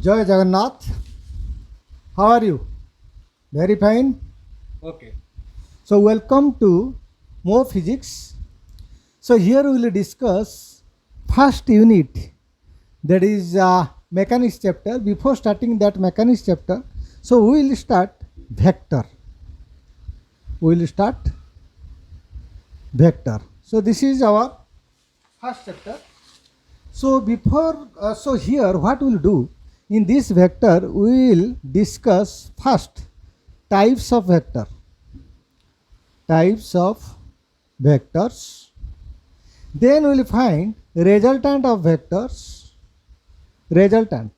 Jai Jagannath. How are you? Very fine. Okay. So welcome to More Physics. So here we will discuss first unit, that is mechanics chapter. Before starting that mechanics chapter, so we will start vector. We will start vector. So this is our first chapter. So so here what we will do in this vector, we will discuss first types of vector, types of vectors. Then we will find resultant of vectors, resultant,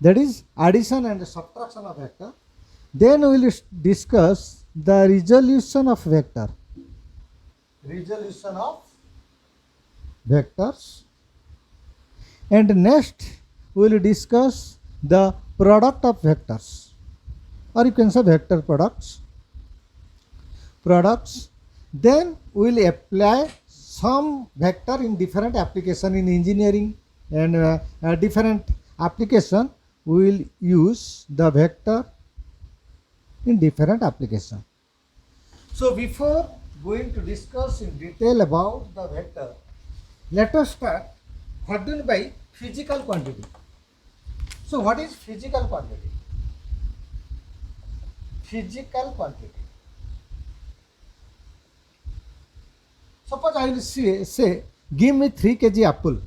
that is addition and subtraction of vector. Then we will discuss the resolution of vector, resolution of vectors. And next we will discuss the product of vectors, or you can say vector products. Then we will apply some vector in different application in engineering, and different application we will use the vector in different application. So before going to discuss in detail about the vector, let us start what do you mean by physical quantity. So what is physical quantity? Physical quantity. Suppose I will say give me 3 kg apple.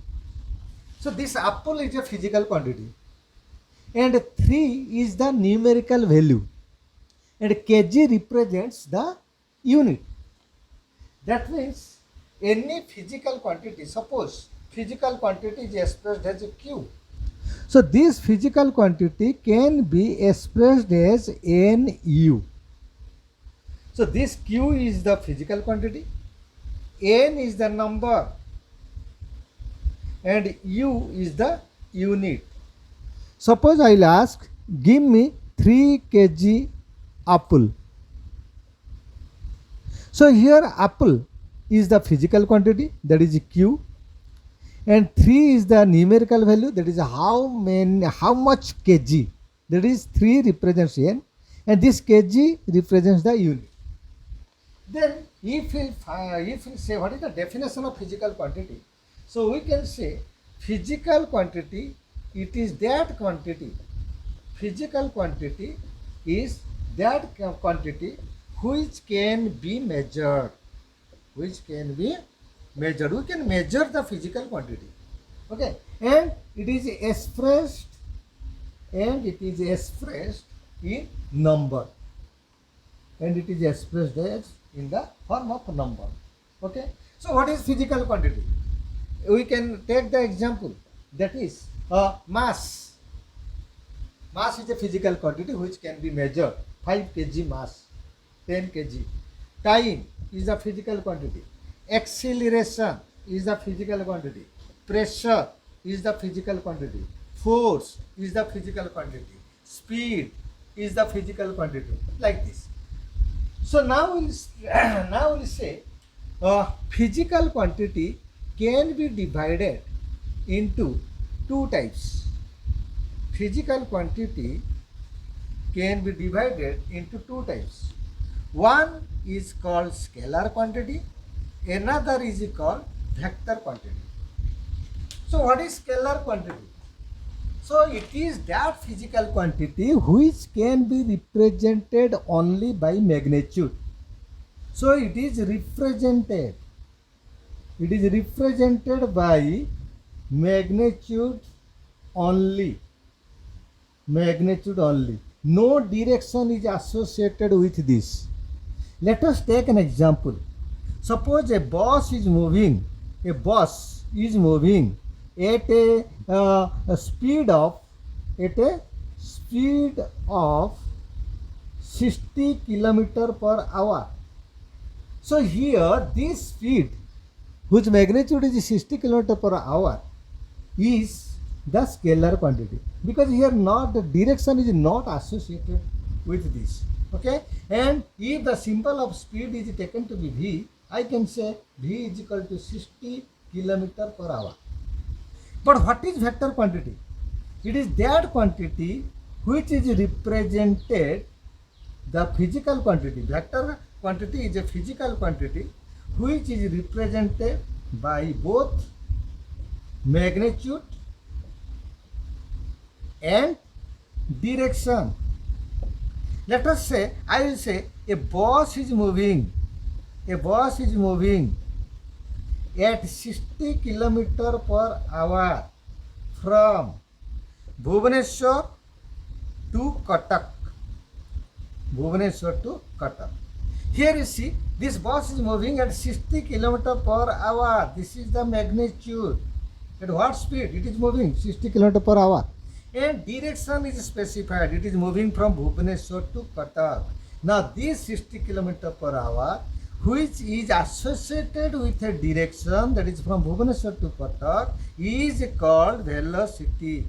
So this apple is a physical quantity, and 3 is the numerical value, and kg represents the unit. That means any physical quantity, suppose physical quantity is expressed as a Q. So this physical quantity can be expressed as NU. So this Q is the physical quantity, N is the number, and U is the unit. Suppose I will ask, give me 3 kg apple. So here apple is the physical quantity, that is Q, and 3 is the numerical value, that is how much kg, that is 3 represents N, and this kg represents the unit. Then if we say what is the definition of physical quantity, so we can say physical quantity, it is that quantity, physical quantity is that quantity which can be measured, which can be measured. We can measure the physical quantity, okay, and it is expressed in number, and it is expressed as in the form of number, okay. So what is physical quantity? We can take the example, that is mass. Mass is a physical quantity which can be measured, 5 kg mass, 10 kg. Time is a physical quantity, acceleration is the physical quantity, pressure is the physical quantity, force is the physical quantity, speed is the physical quantity, like this. So now we'll say physical quantity can be divided into 2 types. Physical quantity can be divided into 2 types. One is called scalar quantity, another is called vector quantity. So what is scalar quantity? So it is that physical quantity which can be represented only by magnitude. So it is represented by magnitude only, no direction is associated with this. Let us take an example. Suppose a bus is moving at a speed of 60 km/h. So here this speed, whose magnitude is 60 km/h, is the scalar quantity, because here not the direction is not associated with this, okay. And if the symbol of speed is taken to be v, I can say v is equal to 60 km/h. But what is vector quantity? It is that quantity which is represented the physical quantity. Vector quantity is a physical quantity which is represented by both magnitude and direction. Let us say, I will say a bus is moving at 60 km per hour from Bhubaneswar to Cuttack. Here you see, this bus is moving at 60 km per hour. This is the magnitude. At what speed it is moving? 60 km per hour. And direction is specified. It is moving from Bhubaneswar to Cuttack. Now this 60 km per hour, which is associated with a direction that is from Bhubaneswar to Cuttack, is called velocity.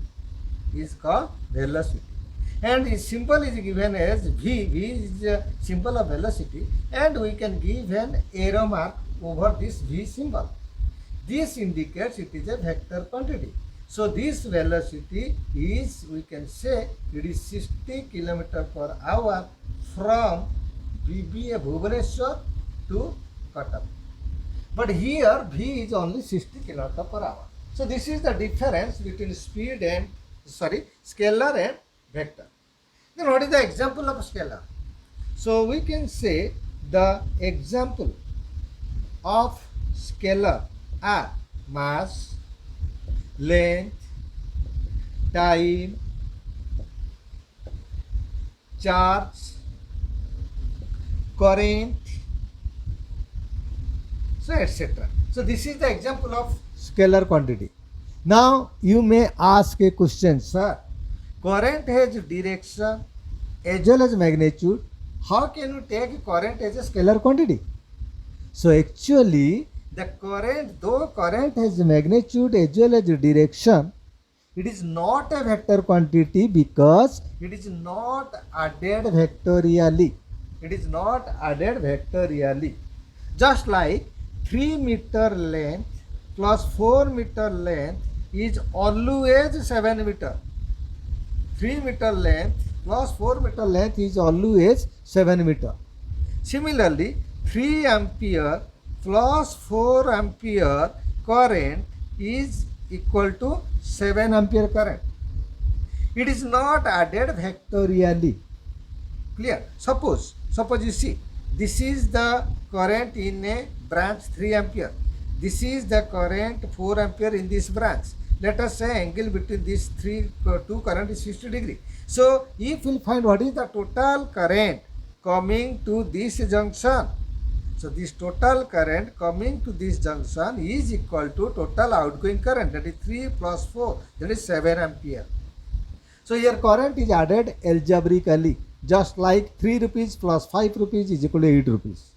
And its symbol is given as V. V is a symbol of velocity, and we can give an arrow mark over this V symbol. This indicates it is a vector quantity. So this velocity is, we can say, it is 60 km per hour from Bhubaneswar to Cuttack. But here V is only 60 km per hour. So this is the difference between scalar and vector. Then what is the example of scalar? So we can say the example of scalar are mass, length, time, charge, current, so etc. So this is the example of scalar quantity. Now you may ask a question, sir, current has direction as well as magnitude. How can you take current as a scalar quantity? So actually, the current, though current has magnitude as well as direction, it is not a vector quantity because it is not added vectorially. Just like 3 meter length plus 4 meter length is always 7 meter. 3 meter length plus 4 meter length is always 7 meter. Similarly, 3 ampere plus 4 ampere current is equal to 7 ampere current. It is not added vectorially. Clear? Suppose you see, this is the current in a branch 3 ampere. This is the current 4 ampere in this branch. Let us say angle between these two current is 60 degree. So if we find what is the total current coming to this junction, so this total current coming to this junction is equal to total outgoing current, that is 3 plus 4, that is 7 ampere. So here current is added algebraically, just like 3 rupees plus 5 rupees is equal to 8 rupees.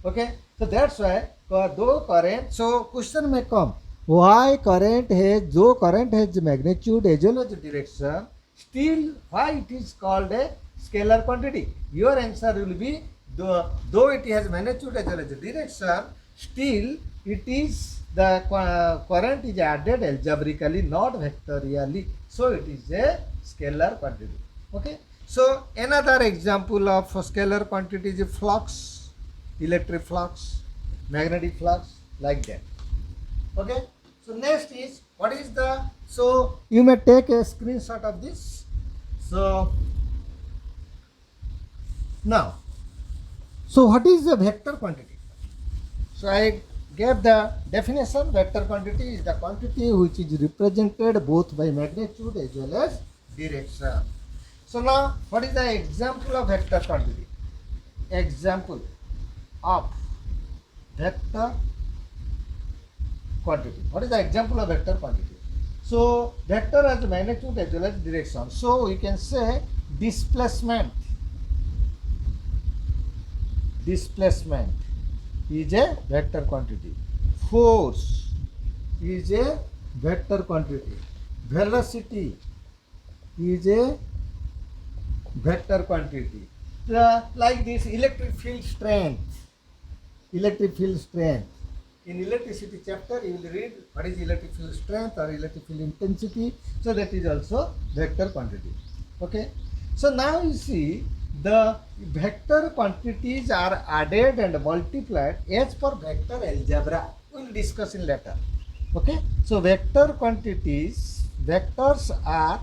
Okay, so that's why though current, so question may come, why current has magnitude as well as direction, still why it is called a scalar quantity? Your answer will be, though it has magnitude as well as direction, still it is the current is added algebraically, not vectorially. So it is a scalar quantity. Okay. So another example of scalar quantity is flux, electric flux, magnetic flux, like that. Okay. So next is, what is the, so you may take a screenshot of this. So now, so what is the vector quantity? So I gave the definition. Vector quantity is the quantity which is represented both by magnitude as well as direction. So now, what is the example of vector quantity? Example of vector quantity. What is the example of vector quantity? So vector has magnitude as well as direction. So we can say displacement is a vector quantity. Force is a vector quantity. Velocity is a vector quantity. Like this, electric field strength In electricity chapter, you will read what is electric field strength or electric field intensity. So that is also vector quantity. Okay. So now you see the vector quantities are added and multiplied as per vector algebra. We will discuss in later. Okay. So vector quantities, vectors are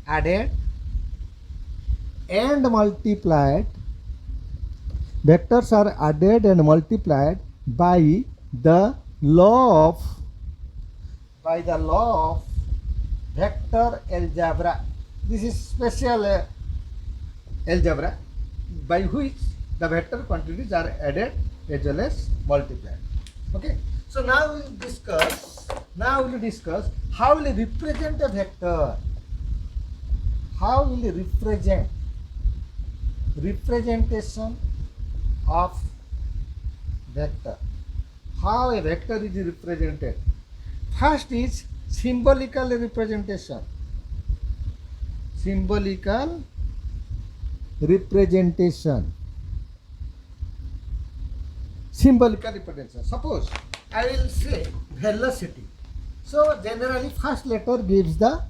added and multiplied. Vectors are added and multiplied by the law of vector algebra. This is special algebra by which the vector quantities are added as well as multiplied. Okay. So now we will discuss. How will we represent a vector. How will we representation of vector. How a vector is represented. First is symbolical representation. Symbolical representation. Suppose I will say velocity. So generally first letter gives the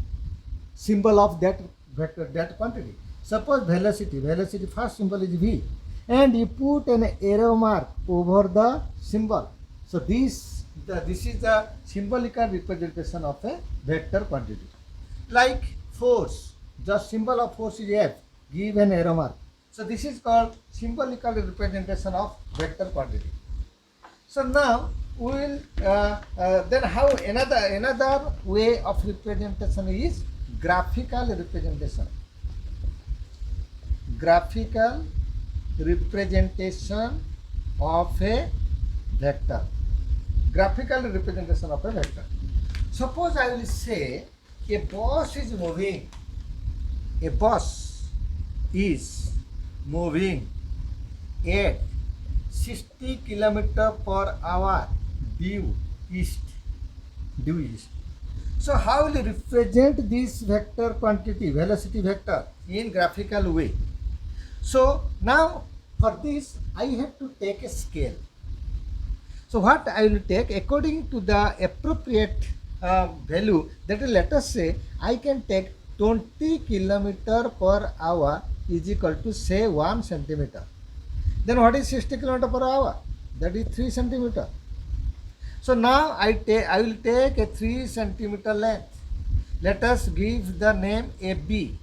symbol of that vector, that quantity. Suppose velocity first symbol is V, and you put an arrow mark over the symbol. So this is the symbolical representation of a vector quantity. Like force, the symbol of force is F, give an arrow mark. So this is called symbolical representation of vector quantity. So now we will then how another way of representation is graphical representation. Graphical representation of a vector. Graphical representation of a vector. Suppose I will say a bus is moving. A bus is moving at 60 km/h due east. So how will you represent this vector quantity, velocity vector, in graphical way? So now for this I have to take a scale. So what I will take according to the appropriate value, that is, let us say I can take 20 km/h is equal to say 1 centimeter. Then what is 60 km/h? That is 3 centimeter. So now I will take a 3 centimeter length. Let us give the name AB.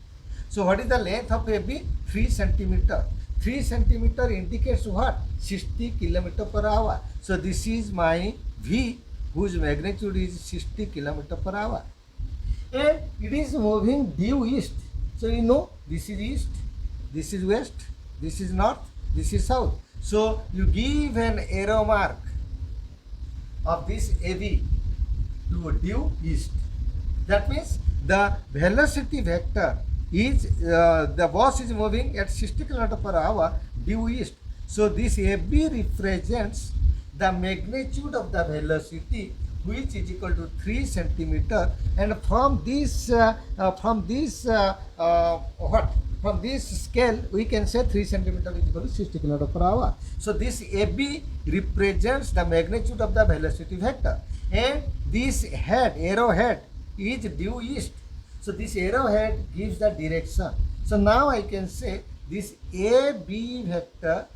So what is the length of AB? 3 centimeter. 3 centimeter indicates what? 60 km/h. So this is my V, whose magnitude is 60 km/h. And it is moving due east. So you know this is east, this is west, this is north, this is south. So you give an arrow mark of this AB to due east. That means the velocity vector is the bus is moving at 60 km/h due east. So this AB represents the magnitude of the velocity, which is equal to 3 centimeter, and from this scale we can say 3 centimeter is equal to 60 km/h. So this AB represents the magnitude of the velocity vector, and this arrowhead is due east. So this arrowhead gives the direction. So now I can say this AB vector,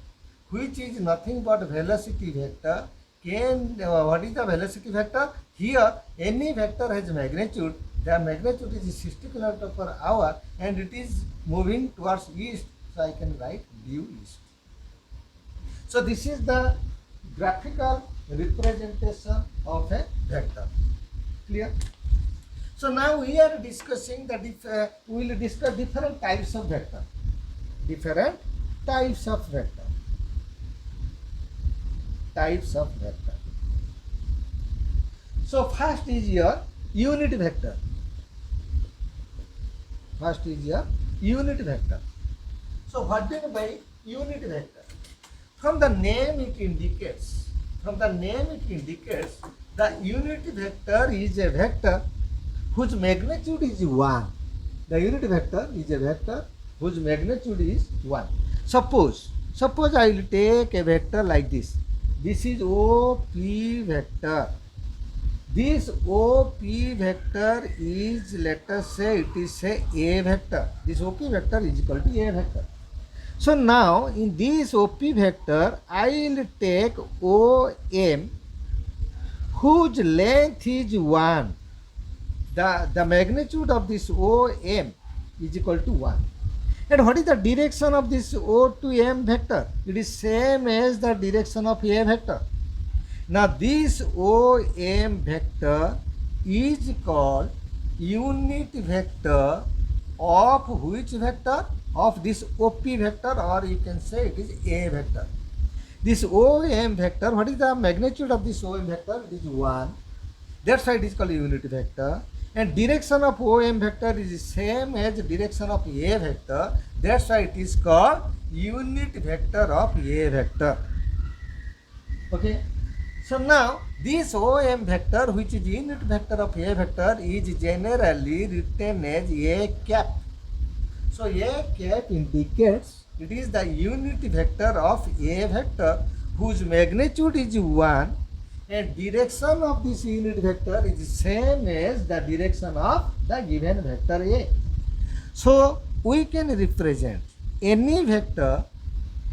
which is nothing but velocity vector, what is the velocity vector? Here any vector has magnitude. The magnitude is 60 km/h and it is moving towards east. So I can write due east. So this is the graphical representation of a vector. Clear? So now we are discussing we will discuss different types of vector. Different types of vector. Types of vector. So first is your unit vector. First is your unit vector. So what do you mean by unit vector? From the name it indicates. The unit vector is a vector whose magnitude is 1. The unit vector is a vector whose magnitude is 1. Suppose I will take a vector like this. This is OP vector. This OP vector is, let us say, it is say A vector. This OP vector is equal to A vector. So now in this OP vector, I will take OM whose length is 1. The magnitude of this OM is equal to 1. And what is the direction of this O to M vector? It is same as the direction of A vector. Now this OM vector is called unit vector of which vector? Of this OP vector, or you can say it is A vector. This OM vector, what is the magnitude of this OM vector? It is 1. That's why it is called unit vector. And direction of OM vector is same as direction of A vector. That's why it is called unit vector of A vector. Okay. So now this OM vector, which is unit vector of A vector, is generally written as A cap. So A cap indicates it is the unit vector of A vector whose magnitude is 1. And direction of this unit vector is same as the direction of the given vector A. So we can represent any vector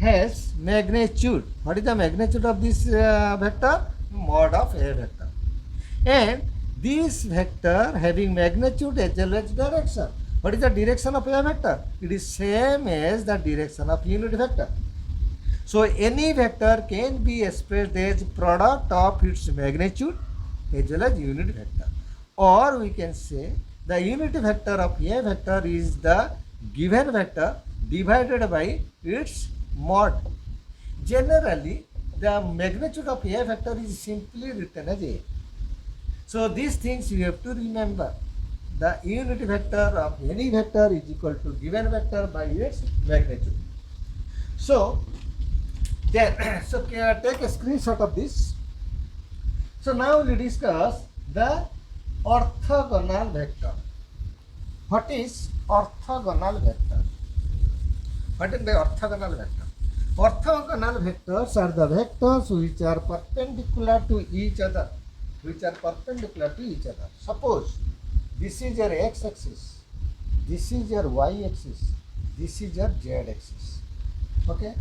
has magnitude. What is the magnitude of this vector? Mod of A vector. And this vector having magnitude as well as direction. What is the direction of A vector? It is same as the direction of unit vector. So any vector can be expressed as product of its magnitude as well as unit vector. Or we can say the unit vector of A vector is the given vector divided by its mod. Generally, the magnitude of A vector is simply written as A. So these things you have to remember. The unit vector of any vector is equal to given vector by its magnitude. So then, take a screenshot of this. So now we discuss the orthogonal vector. What is orthogonal vector? What is the orthogonal vector? Orthogonal vectors are the vectors which are perpendicular to each other. Suppose this is your x-axis, this is your y-axis, this is your z-axis. Okay.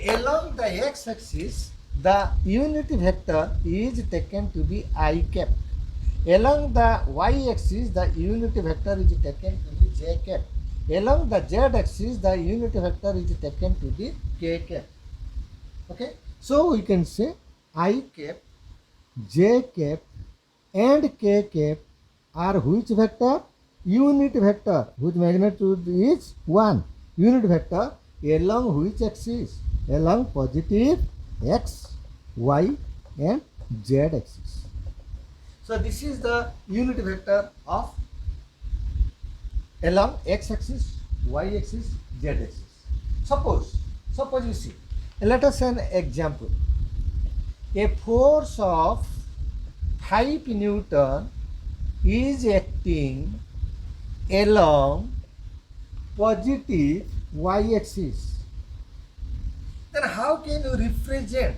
Along the x-axis, the unit vector is taken to be I cap. Along the y-axis, the unit vector is taken to be j cap. Along the z-axis, the unit vector is taken to be k cap. Okay. So we can say I cap, j cap, and k cap are which vector? Unit vector whose magnitude is 1. Unit vector along which axis? Along positive x, y, and z axis. So this is the unit vector of along x axis, y axis, z axis. Suppose you see, let us an example. A force of 5 Newton is acting along positive y axis. Then how can you represent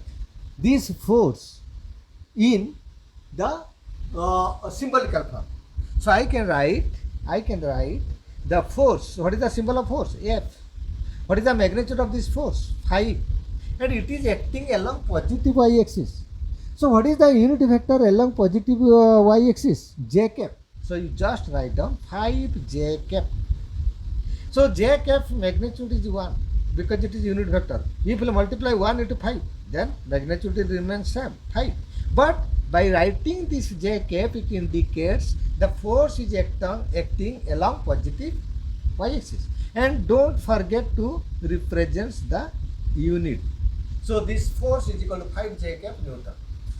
this force in the symbolical form? So I can write the force. What is the symbol of force? F. What is the magnitude of this force? 5. And it is acting along positive y axis. So what is the unit vector along positive y axis? J cap. So you just write down 5 j cap. So j cap magnitude is 1 because it is unit vector. If you multiply 1 into 5, then magnitude remains same, 5. But by writing this j cap, it indicates the force is acting along positive y axis. And don't forget to represent the unit. So this force is equal to 5 j cap Newton.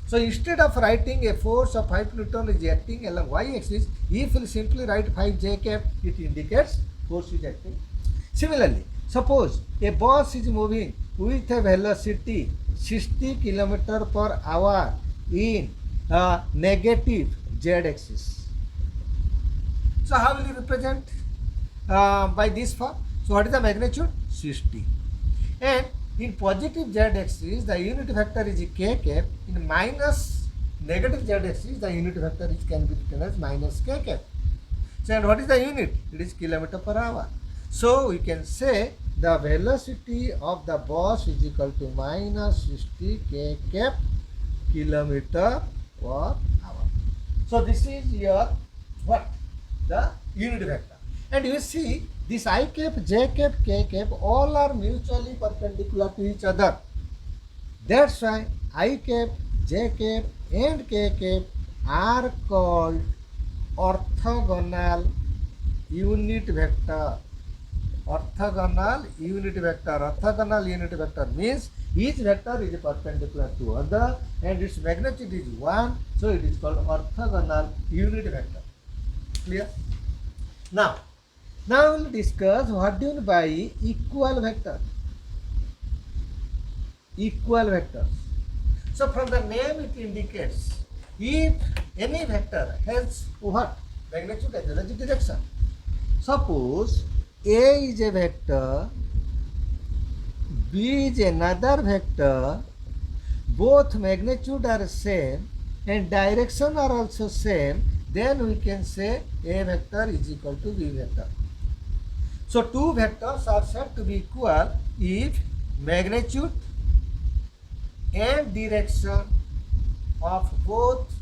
So instead of writing a force of 5 Newton is acting along y axis, if you simply write 5 j cap, it indicates force is acting. Similarly, suppose a bus is moving with a velocity 60 km per hour in negative z axis. So how will you represent by this form? So what is the magnitude? 60. And In positive z axis, the unit vector is k cap. In minus negative z axis, the unit vector can be written as minus k cap. So, and what is the unit? It is kilometer per hour. So, we can say the velocity of the bus is equal to minus 60 k cap kilometer per hour. So, this is your what? The unit vector. And you see this I cap, j cap, k cap all are mutually perpendicular to each other. That's why I cap, j cap and k cap are called orthogonal unit vector. Orthogonal unit vector. Orthogonal unit vector means each vector is perpendicular to other and its magnitude is 1. So it is called orthogonal unit vector. Clear? Now we'll discuss what do you mean by equal vector. Equal vectors. So from the name it indicates if any vector has what? Magnitude as well as direction. Suppose A is a vector, B is another vector, both magnitude are same and direction are also same, then we can say A vector is equal to B vector. So two vectors are said to be equal if magnitude and direction of both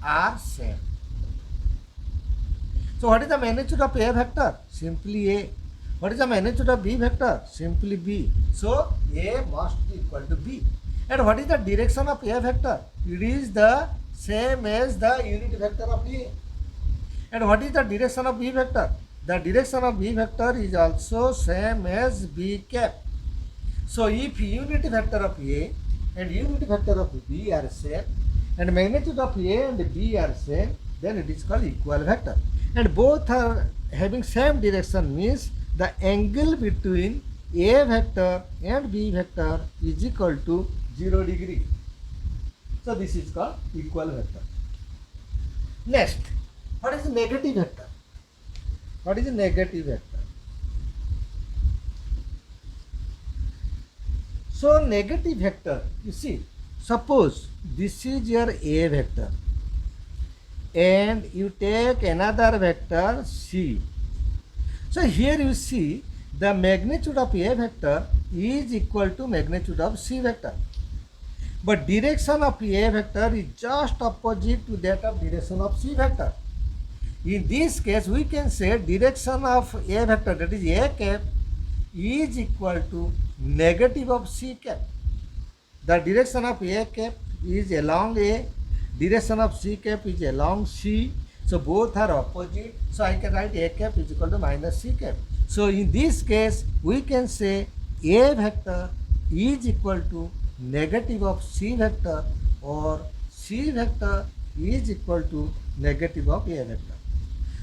are same. So what is the magnitude of A vector? Simply A. What is the magnitude of B vector? Simply B. So A must be equal to B. And what is the direction of A vector? It is the same as the unit vector of A. And what is the direction of B vector? The direction of B vector is also same as B cap. So if unit vector of A and unit vector of B are same and magnitude of A and B are same, then it is called equal vector. And both are having same direction means the angle between A vector and B vector is equal to 0 degree. So this is called equal vector. Next, what is negative vector? What is a negative vector? So negative vector, you see, suppose this is your A vector and you take another vector C. So here you see the magnitude of A vector is equal to magnitude of C vector. But direction of A vector is just opposite to that of direction of C vector. In this case, we can say direction of A vector, that is A cap, is equal to negative of C cap. The direction of A cap is along A, direction of C cap is along C. So both are opposite. So I can write A cap is equal to minus C cap. So in this case, we can say A vector is equal to negative of C vector or C vector is equal to negative of A vector.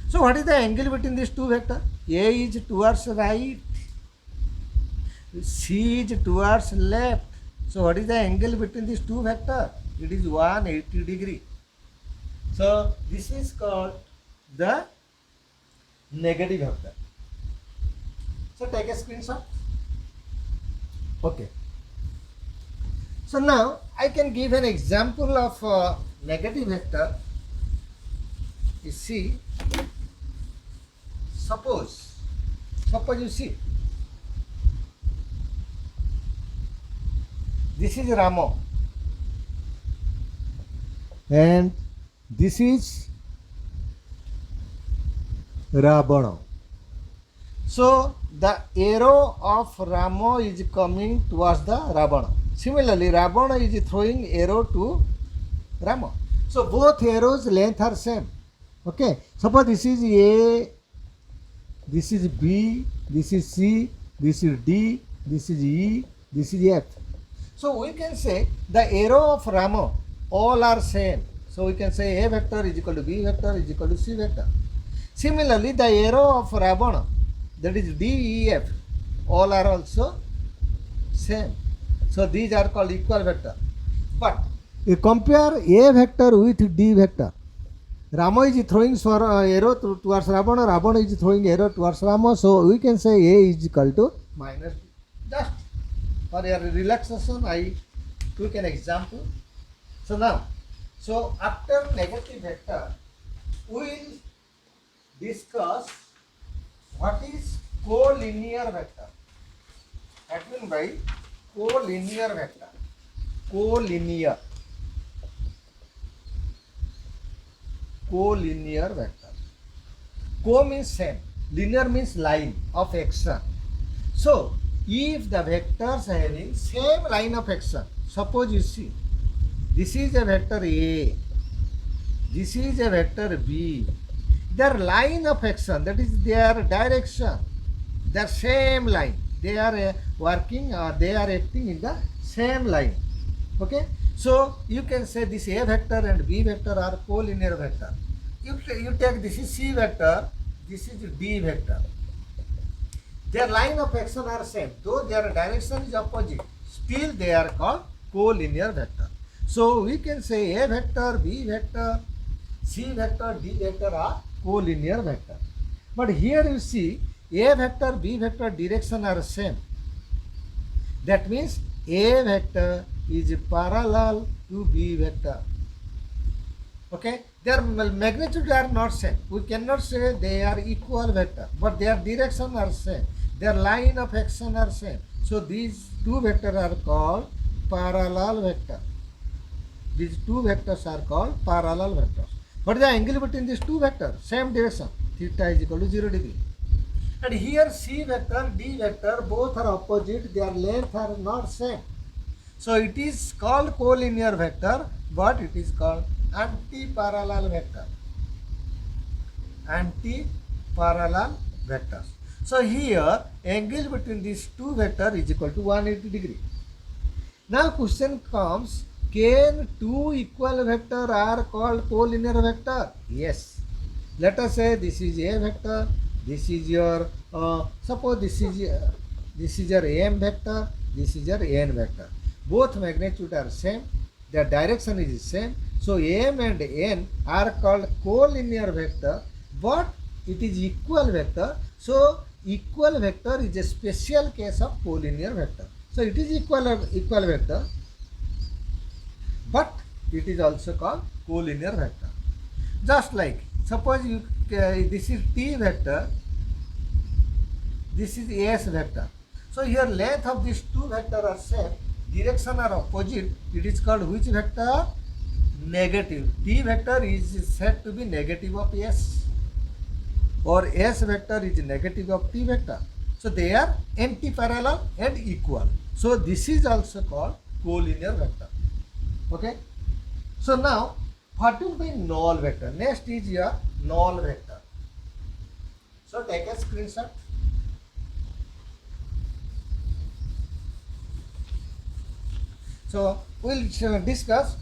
So what is the angle between these two vectors? A is towards right, C is towards left. So what is the angle between these two vectors? It is 180 degree. So this is called the negative vector. So take a screenshot. Okay. So now I can give an example of negative vector. You see, suppose you see, this is Ramo and this is Ravana. So the arrow of Ramo is coming towards the Ravana. Similarly, Ravana is throwing arrow to Rama. So both arrows length are same. Okay. Suppose this is A, this is B, this is C, this is D, this is E, this is F. So we can say the arrow of Rama all are same. So we can say A vector is equal to B vector is equal to C vector. Similarly, the arrow of Ravana, that is D, E, F, all are also same. So these are called equal vector. But you compare A vector with D vector. Rama is throwing arrow towards Ravana, Ravana is throwing arrow towards Rama. So we can say A is equal to minus D. Just For your relaxation, I took an example. So now, so after negative vector, we will discuss what is collinear vector. That means by collinear vector. Collinear. Collinear vector. Co means same. Linear means line of action. So, if the vectors having same line of action, suppose you see, this is a vector A, this is a vector B, their line of action, that is their direction, their same line, they are working or they are acting in the same line. Okay, so you can say this A vector and B vector are collinear vector. You take this is C vector, this is D vector. Their line of action are same, though their direction is opposite, still they are called collinear vector. So we can say A vector, B vector, C vector, D vector are collinear vector. But here you see A vector, B vector direction are same. That means A vector is parallel to B vector. Okay, their magnitude are not same. We cannot say they are equal vector, but their direction are same. Their line of action are same. So these two vectors are called parallel vector. These two vectors are called parallel vectors. What is the angle between these two vectors? Same direction. Theta is equal to 0 degree. And here C vector, D vector, both are opposite. Their length are not same. So it is called collinear vector, but it is called anti-parallel vector. Anti-parallel vectors. So here angle between these two vectors is equal to 180 degree. Now question comes, can two equal vectors are called collinear vector? Yes. Let us say this is A vector, this is your suppose this is your M vector, this is your N vector. Both magnitude are same, their direction is same. So M and N are called collinear vector, but it is equal vector. So equal vector is a special case of collinear vector. So it is equal vector, but it is also called collinear vector. Just like suppose you this is T vector, this is S vector. So here length of these two vectors are same, direction are opposite. It is called which vector? Negative. T vector is said to be negative of S, or S vector is negative of T vector. So they are anti-parallel and equal. So this is also called collinear vector. Okay. So now what will be null vector? Next is your null vector. So take a screenshot. So we'll discuss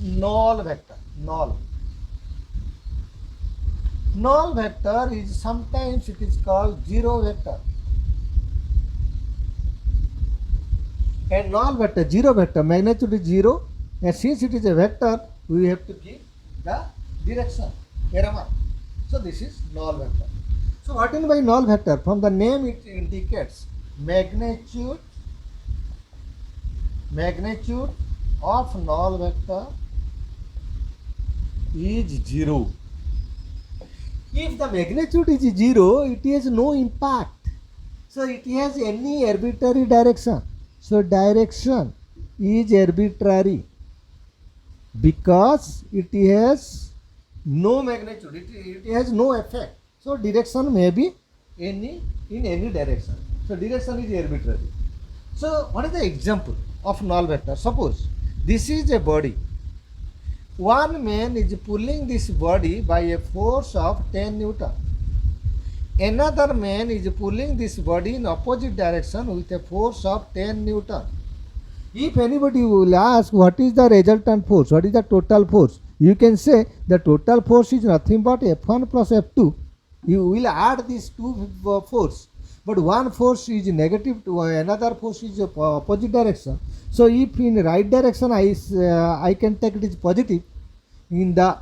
null vector. Null vector is sometimes it is called zero vector. And null vector, zero vector, magnitude is 0, and since it is a vector, we have to give the direction, arrow mark. So this is null vector. So what is by null vector? From the name it indicates magnitude of null vector is 0. If the magnitude is 0, it has no impact. So it has any arbitrary direction. So direction is arbitrary because it has no magnitude, it has no effect. So direction may be in any direction. So direction is arbitrary. So what is the example of null vector? Suppose this is a body. One man is pulling this body by a force of 10 Newton. Another man is pulling this body in opposite direction with a force of 10 Newton. If anybody will ask what is the resultant force, what is the total force, you can say the total force is nothing but F1 plus F2. You will add these two force, but one force is negative to another force is opposite direction. So if in right direction I can take it is positive, in the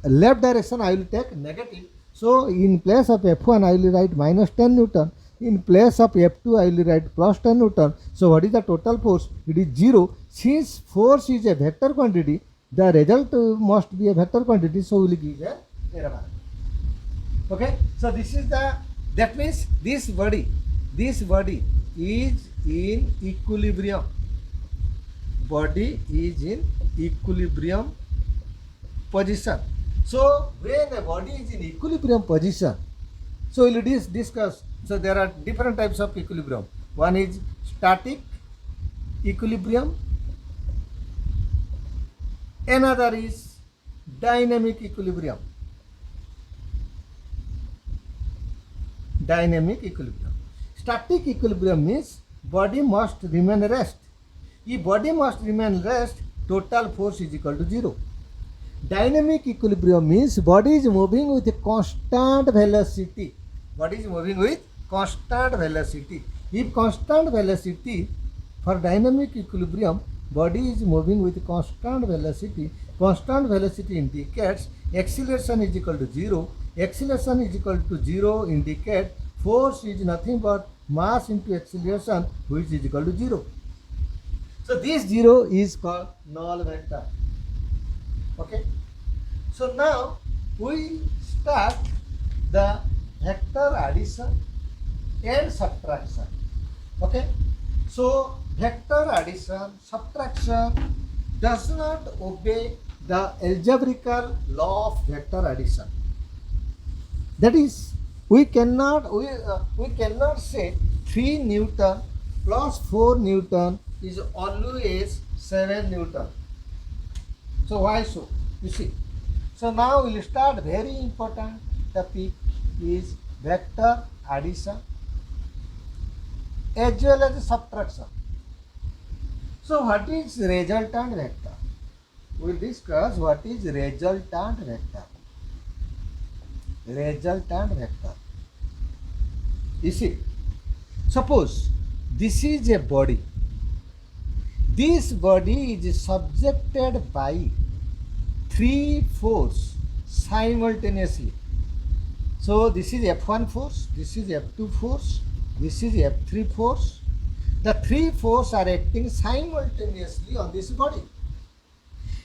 left direction I will take negative. So in place of F1 I will write minus 10 Newton. in place of F2 I will write plus 10 Newton. So what is the total force? It is 0. Since force is a vector quantity, the result must be a vector quantity, so we will give a error mark. Okay, so this is the, that means this body is in equilibrium. Body is in equilibrium position. So when a body is in equilibrium position, so we will discuss. So there are different types of equilibrium. One is static equilibrium, another is dynamic equilibrium. Dynamic equilibrium. Static equilibrium means body must remain rest. If body must remain rest, total force is equal to 0. Dynamic equilibrium means body is moving with a constant velocity. Body is moving with constant velocity. If constant velocity, for dynamic equilibrium, body is moving with constant velocity. Constant velocity indicates acceleration is equal to 0. Acceleration is equal to 0 indicates force is nothing but mass into acceleration, which is equal to 0. So this 0 is called null vector. Okay. So now we start the vector addition and subtraction. Okay. So vector addition, subtraction does not obey the algebraical law of vector addition. That is, we cannot say 3 Newton plus 4 Newton is always 7 Newton. So why so? You see. So now we will start very important topic is vector addition as well as subtraction. So what is resultant vector? We will discuss what is resultant vector. Resultant vector. You see, suppose this is a body. This body is subjected by 3 forces simultaneously. So this is F1 force, this is F2 force, this is F3 force. The 3 forces are acting simultaneously on this body.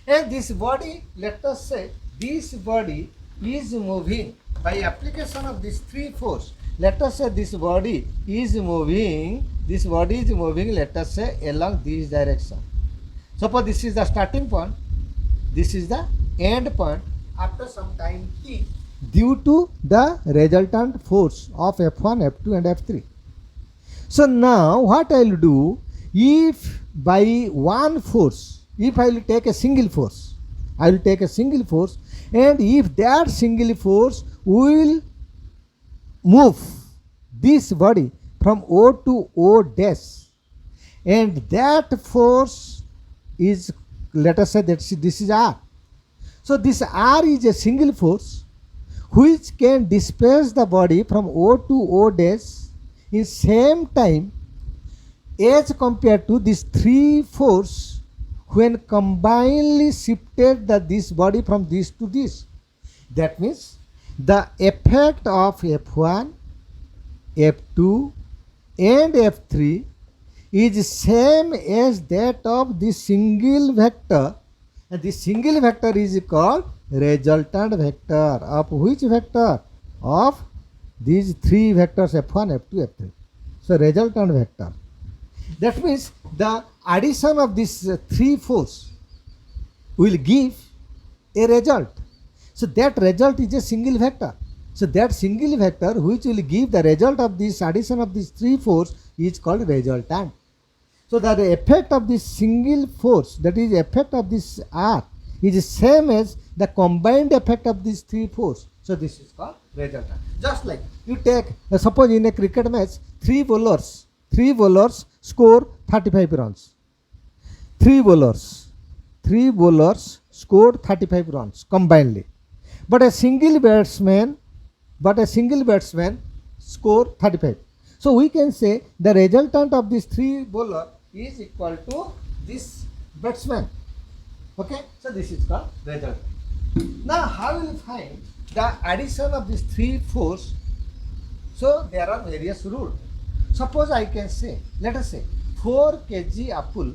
And this body, let us say, this body is moving by application of these 3 forces. Let us say this body is moving, let us say, along this direction. Suppose this is the starting point, this is the end point after some time t, due to the resultant force of F1, F2 and F3. So now what I will do, if by one force, if I will take a single force, and if that single force will move this body from O to O dash, and that force is, let us say that this is R. So this R is a single force which can displace the body from O to O dash in same time as compared to these 3 forces when combinedly shifted this body from this to this. That means the effect of F1, F2 and F3 is same as that of the single vector, and the single vector is called resultant vector. Of which vector? Of these 3 vectors F1, F2, F3. So resultant vector. That means the addition of these 3 forces will give a result. So that result is a single vector. So that single vector which will give the result of this addition of these 3 forces is called resultant. So that the effect of this single force, that is effect of this R, is same as the combined effect of these 3 forces. So this is called resultant. Just like you take, suppose in a cricket match, 3 bowlers score 35 runs. 3 bowlers scored 35 runs combinedly. But a single batsman scored 35. So we can say the resultant of these 3 bowlers is equal to this batsman. Okay, so this is called resultant. Now how will you find the addition of these 3 forces? So there are various rules. Suppose I can say, let us say 4 kg apple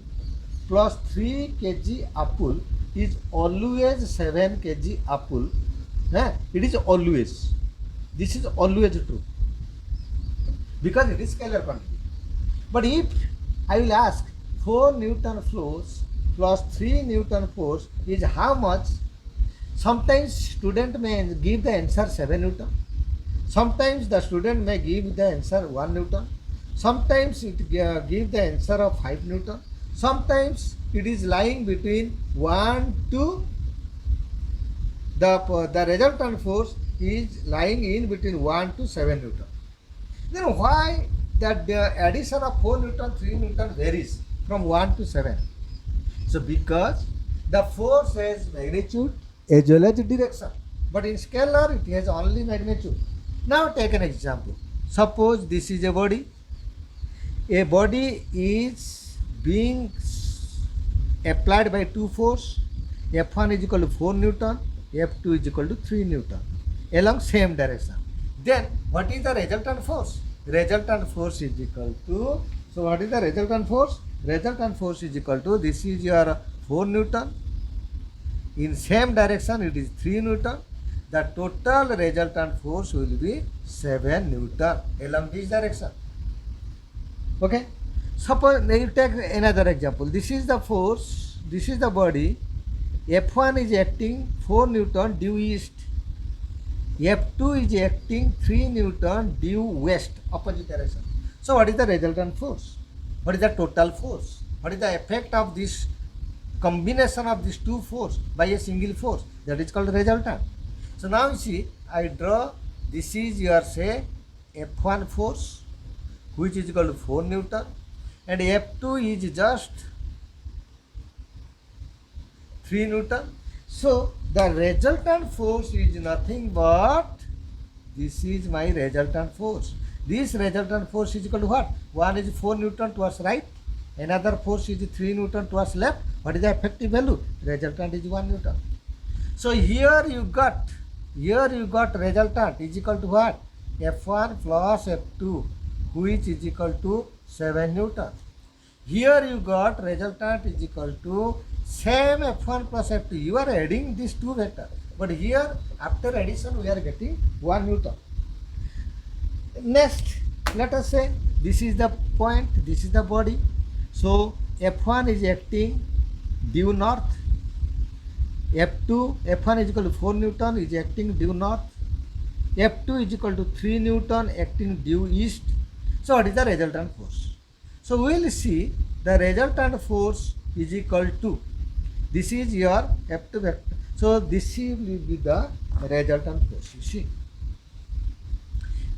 plus 3 kg apple is always 7 kg apple. It is always. This is always true because it is scalar quantity. But if I will ask 4 Newton force plus 3 Newton force is how much? Sometimes student may give the answer 7 Newton. Sometimes the student may give the answer 1 Newton. Sometimes it give the answer of 5 Newton. Sometimes it is lying between 1 to the resultant force is lying in between 1 to 7 Newton. Then why that the addition of 4 Newton, 3 Newton varies from 1 to 7? So because the force has magnitude as well as direction, but in scalar it has only magnitude. Now take an example. Suppose this is a body. A body is being applied by 2 force. F1 is equal to 4 Newton, F2 is equal to 3 Newton along same direction. Then what is the resultant force? Resultant force is equal to, so what is the resultant force? Resultant force is equal to, this is your 4 Newton. In same direction it is 3 Newton. The total resultant force will be 7 Newton along this direction. Okay. Suppose you take another example. This is the force, this is the body. F1 is acting 4 Newton due east. F2 is acting 3 Newton due west, opposite direction. So what is the resultant force? What is the total force? What is the effect of this combination of these two force by a single force? That is called resultant. So now you see, I draw, this is your say F1 force which is equal to 4 Newton and F2 is just 3 Newton. So the resultant force is nothing but, this is my resultant force. This resultant force is equal to what? One is 4 Newton towards right, another force is 3 Newton towards left. What is the effective value? Resultant is 1 Newton. So here you got resultant is equal to what? F1 plus F2 which is equal to 7 Newton. Here you got resultant is equal to same F1 plus F2. You are adding these two vectors. But here after addition we are getting 1 Newton. Next, let us say this is the point, this is the body. So F1 is acting due north. F1 is equal to 4 Newton is acting due north. F2 is equal to 3 Newton acting due east. So what is the resultant force? So we will see the resultant force is equal to, this is your F2 vector. So this will be the resultant force. You see,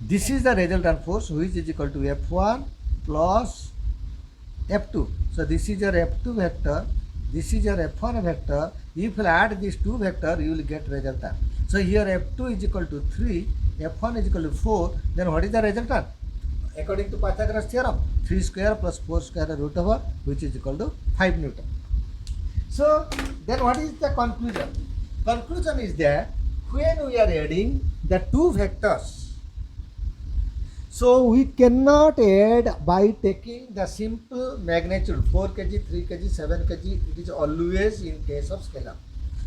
this is the resultant force which is equal to F1 plus F2. So this is your F2 vector, this is your F1 vector. If you add these two vectors, you will get resultant. So here F2 is equal to 3, F1 is equal to 4. Then what is the resultant? According to Pythagoras theorem, 3 square plus 4 square root over, which is equal to 5 Newton. So then what is the conclusion? Conclusion is that when we are adding the two vectors, so we cannot add by taking the simple magnitude 4 kg, 3 kg, 7 kg. It is always in case of scalar.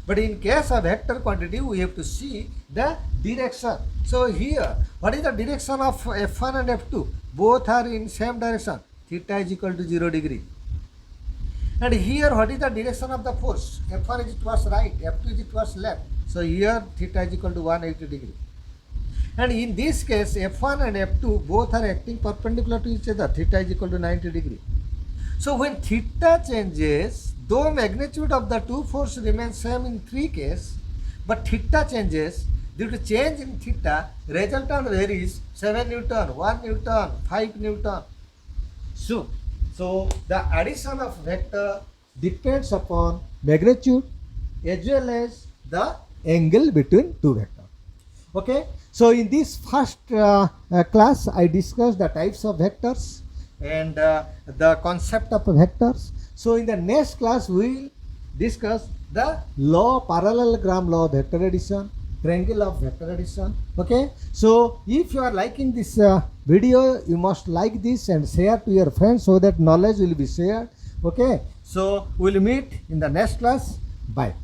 But in case of vector quantity, we have to see the direction. So here, what is the direction of F1 and F2? Both are in same direction. Theta is equal to 0 degree. And here, what is the direction of the force? F1 is towards right, F2 is towards left. So here, theta is equal to 180 degree. And in this case, F1 and F2 both are acting perpendicular to each other. Theta is equal to 90 degree. So when theta changes, though magnitude of the two forces remains same in 3 cases, but theta changes. Due to change in theta, resultant varies 7 Newton, 1 Newton, 5 Newton. So the addition of vector depends upon magnitude as well as the angle between two vectors. Okay. So in this first class, I discussed the types of vectors and the concept of vectors. So in the next class, we will discuss the parallelogram law of vector addition, triangle of vector addition. Okay, so if you are liking this video, you must like this and share to your friends so that knowledge will be shared. Okay, so we'll meet in the next class. Bye.